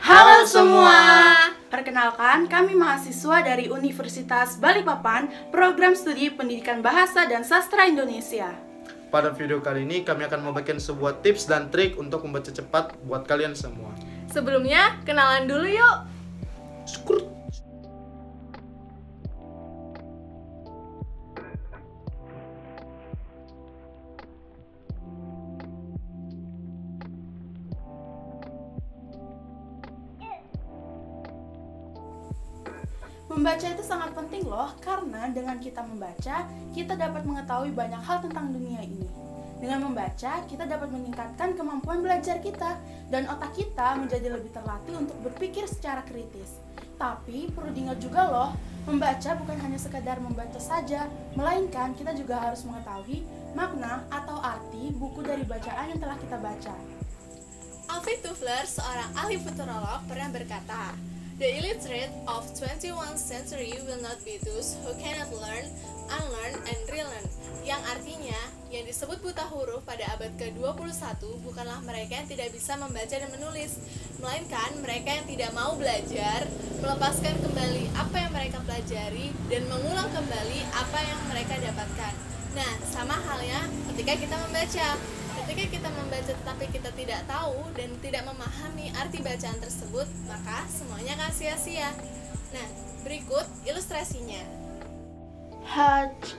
Halo semua! Perkenalkan, kami mahasiswa dari Universitas Balikpapan, Program Studi Pendidikan Bahasa dan Sastra Indonesia. Pada video kali ini, kami akan membagikan sebuah tips dan trik untuk membaca cepat buat kalian semua. Sebelumnya, kenalan dulu yuk! Membaca itu sangat penting loh, karena dengan kita membaca, kita dapat mengetahui banyak hal tentang dunia ini. Dengan membaca, kita dapat meningkatkan kemampuan belajar kita, dan otak kita menjadi lebih terlatih untuk berpikir secara kritis. Tapi, perlu diingat juga loh, membaca bukan hanya sekadar membaca saja, melainkan kita juga harus mengetahui makna atau arti buku dari bacaan yang telah kita baca. Alfred Toffler, seorang ahli futurolog, pernah berkata, "The illiterate of 21st century will not be those who cannot learn, unlearn, and relearn." Yang artinya, yang disebut buta huruf pada abad ke-21 bukanlah mereka yang tidak bisa membaca dan menulis, melainkan mereka yang tidak mau belajar, melepaskan kembali apa yang mereka pelajari, dan mengulang kembali apa yang mereka dapatkan. Nah, sama halnya ketika kita membaca. Ketika kita membaca tetapi kita tidak tahu dan tidak memahami arti bacaan tersebut, maka semuanya akan sia-sia. Nah, berikut ilustrasinya.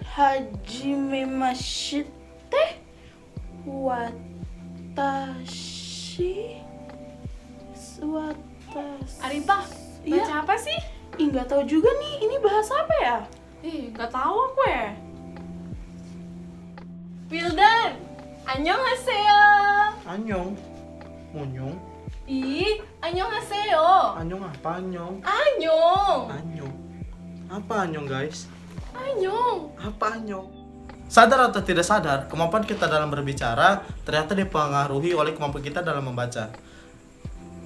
Hajime mashite watashi. Arifah, baca apa sih? Nggak tahu juga nih, ini bahasa apa ya? Nggak tahu aku ya. Wildan, annyeonghaseyo. Anyong, munyong, Annyeonghaseyo. anyong apa anyong? Annyeong. Anyong, apa anyong guys? Annyeong. Apa anyong? Sadar atau tidak sadar, kemampuan kita dalam berbicara ternyata dipengaruhi oleh kemampuan kita dalam membaca.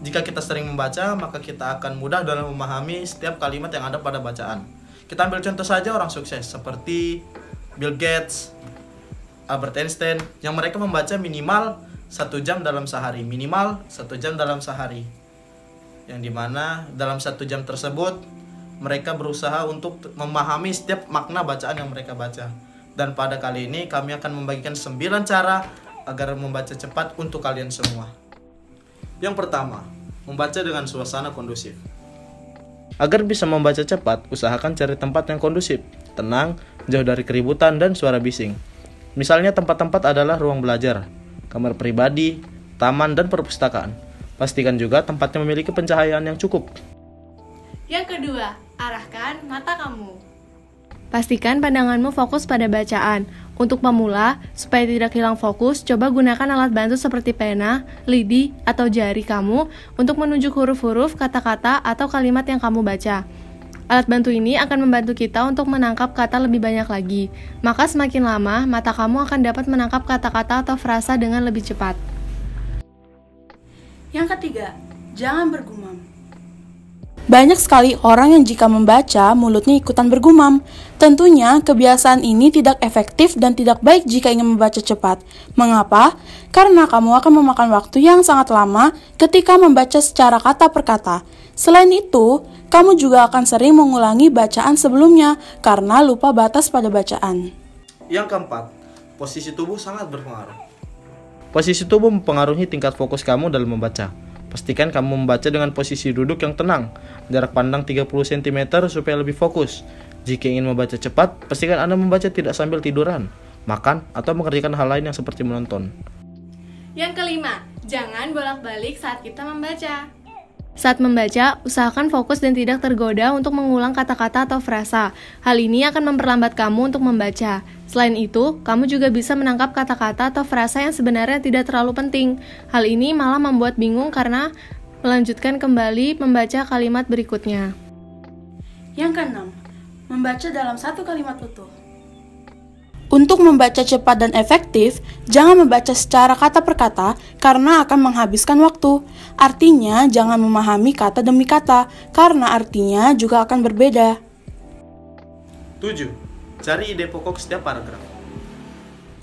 Jika kita sering membaca, maka kita akan mudah dalam memahami setiap kalimat yang ada pada bacaan. Kita ambil contoh saja orang sukses seperti Bill Gates, Albert Einstein, yang mereka membaca minimal 1 jam dalam sehari, yang dimana dalam 1 jam tersebut mereka berusaha untuk memahami setiap makna bacaan yang mereka baca. Dan pada kali ini kami akan membagikan 9 cara agar membaca cepat untuk kalian semua. Yang pertama, membaca dengan suasana kondusif. Agar bisa membaca cepat, usahakan cari tempat yang kondusif, tenang, jauh dari keributan dan suara bising. Misalnya tempat-tempat adalah ruang belajar, kamar pribadi, taman, dan perpustakaan. Pastikan juga tempatnya memiliki pencahayaan yang cukup. Yang kedua, arahkan mata kamu. Pastikan pandanganmu fokus pada bacaan. Untuk pemula, supaya tidak hilang fokus, coba gunakan alat bantu seperti pena, lidi, atau jari kamu untuk menunjuk huruf-huruf, kata-kata, atau kalimat yang kamu baca. Alat bantu ini akan membantu kita untuk menangkap kata lebih banyak lagi. Maka semakin lama, mata kamu akan dapat menangkap kata-kata atau frasa dengan lebih cepat. Yang ketiga, jangan bergumam. Banyak sekali orang yang jika membaca, mulutnya ikutan bergumam. Tentunya, kebiasaan ini tidak efektif dan tidak baik jika ingin membaca cepat. Mengapa? Karena kamu akan memakan waktu yang sangat lama ketika membaca secara kata per kata. Selain itu, kamu juga akan sering mengulangi bacaan sebelumnya karena lupa batas pada bacaan. Yang keempat, posisi tubuh sangat berpengaruh. Posisi tubuh mempengaruhi tingkat fokus kamu dalam membaca. Pastikan kamu membaca dengan posisi duduk yang tenang, jarak pandang 30 cm supaya lebih fokus. Jika ingin membaca cepat, pastikan Anda membaca tidak sambil tiduran, makan, atau mengerjakan hal lain yang seperti menonton. Yang kelima, jangan bolak-balik saat kita membaca. Saat membaca, usahakan fokus dan tidak tergoda untuk mengulang kata-kata atau frasa. Hal ini akan memperlambat kamu untuk membaca. Selain itu, kamu juga bisa menangkap kata-kata atau frasa yang sebenarnya tidak terlalu penting. Hal ini malah membuat bingung karena melanjutkan kembali membaca kalimat berikutnya. Yang keenam, membaca dalam satu kalimat utuh. Untuk membaca cepat dan efektif, jangan membaca secara kata per kata karena akan menghabiskan waktu. Artinya, jangan memahami kata demi kata karena artinya juga akan berbeda. 7. Cari ide pokok setiap paragraf.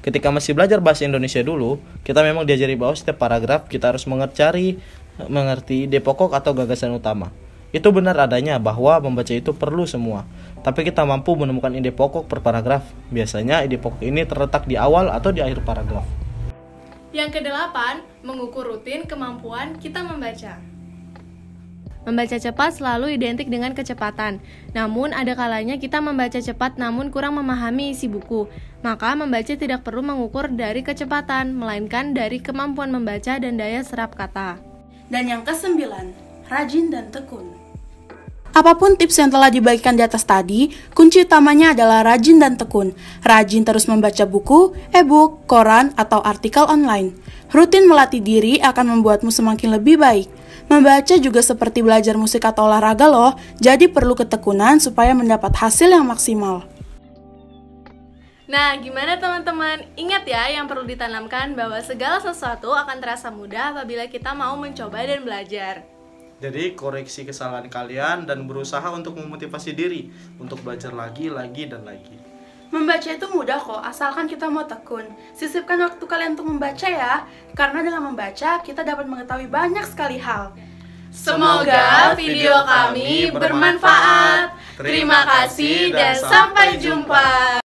Ketika masih belajar bahasa Indonesia dulu, kita memang diajari bahwa setiap paragraf kita harus mencari mengerti ide pokok atau gagasan utama. Itu benar adanya bahwa membaca itu perlu semua. Tapi kita mampu menemukan ide pokok per paragraf. Biasanya ide pokok ini terletak di awal atau di akhir paragraf. Yang kedelapan, mengukur rutin kemampuan kita membaca. Membaca cepat selalu identik dengan kecepatan. Namun ada kalanya kita membaca cepat namun kurang memahami isi buku. Maka membaca tidak perlu mengukur dari kecepatan, melainkan dari kemampuan membaca dan daya serap kata. Dan yang kesembilan, rajin dan tekun. Apapun tips yang telah dibagikan di atas tadi, kunci utamanya adalah rajin dan tekun. Rajin terus membaca buku, e-book, koran, atau artikel online. Rutin melatih diri akan membuatmu semakin lebih baik. Membaca juga seperti belajar musik atau olahraga loh, jadi perlu ketekunan supaya mendapat hasil yang maksimal. Nah, gimana teman-teman? Ingat ya, yang perlu ditanamkan bahwa segala sesuatu akan terasa mudah apabila kita mau mencoba dan belajar. Jadi koreksi kesalahan kalian dan berusaha untuk memotivasi diri untuk belajar lagi, dan lagi. Membaca itu mudah kok, asalkan kita mau tekun. Sisipkan waktu kalian untuk membaca ya, karena dengan membaca kita dapat mengetahui banyak sekali hal. Semoga video kami bermanfaat. Terima kasih dan sampai jumpa.